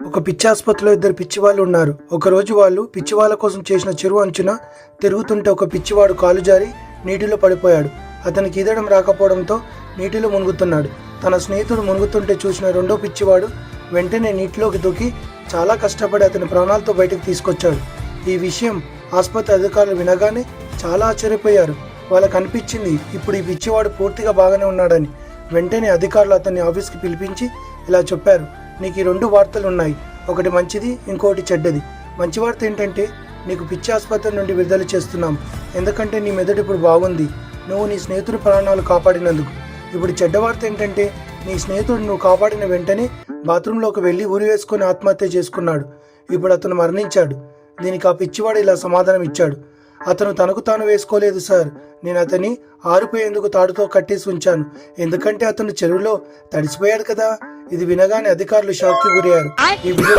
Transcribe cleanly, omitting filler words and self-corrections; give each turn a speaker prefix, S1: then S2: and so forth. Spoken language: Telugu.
S1: ఒక పిచ్చి ఆసుపత్రిలో ఇద్దరు పిచ్చివాళ్ళు ఉన్నారు. ఒకరోజు వాళ్ళు పిచ్చివాళ్ళ కోసం చేసిన చెరువు అంచున తిరుగుతుంటే ఒక పిచ్చివాడు కాలు జారి నీటిలో పడిపోయాడు. అతనికి ఈదడం రాకపోవడంతో నీటిలో మునుగుతున్నాడు. తన స్నేహితుడు మునుగుతుంటే చూసిన రెండో పిచ్చివాడు వెంటనే నీటిలోకి దూకి చాలా కష్టపడి అతని ప్రాణాలతో బయటకు తీసుకొచ్చాడు. ఈ విషయం ఆసుపత్రి అధికారులు వినగానే చాలా ఆశ్చర్యపోయారు. వాళ్ళకు అనిపించింది ఇప్పుడు ఈ పిచ్చివాడు పూర్తిగా బాగానే ఉన్నాడని. వెంటనే అధికారులు అతన్ని ఆఫీస్కి పిలిపించి ఇలా చెప్పారు, నీకు ఈ రెండు వార్తలు ఉన్నాయి, ఒకటి మంచిది, ఇంకోటి చెడ్డది. మంచి వార్త ఏంటంటే నీకు పిచ్చి ఆసుపత్రి నుండి విడుదల చేస్తున్నాం, ఎందుకంటే నీ మెదడు ఇప్పుడు బాగుంది, నువ్వు నీ స్నేహితుడి ప్రాణాలు కాపాడినందుకు. ఇప్పుడు చెడ్డ వార్త ఏంటంటే నీ స్నేహితుడు నువ్వు కాపాడిన వెంటనే బాత్రూంలోకి వెళ్ళి ఉరి వేసుకొని ఆత్మహత్య చేసుకున్నాడు. ఇప్పుడు అతను మరణించాడు. దీనికి ఆ పిచ్చివాడు ఇలా సమాధానం ఇచ్చాడు, అతను తనకు తాను వేసుకోలేదు సార్, నేను అతన్ని ఆరిపోయేందుకు తాడుతో కట్టేసి ఉంచాను, ఎందుకంటే అతను చెరువులో తడిసిపోయాడు కదా. ఇది వినగానే అధికారులు షాక్కి గురయ్యారు. ఈ వీడియో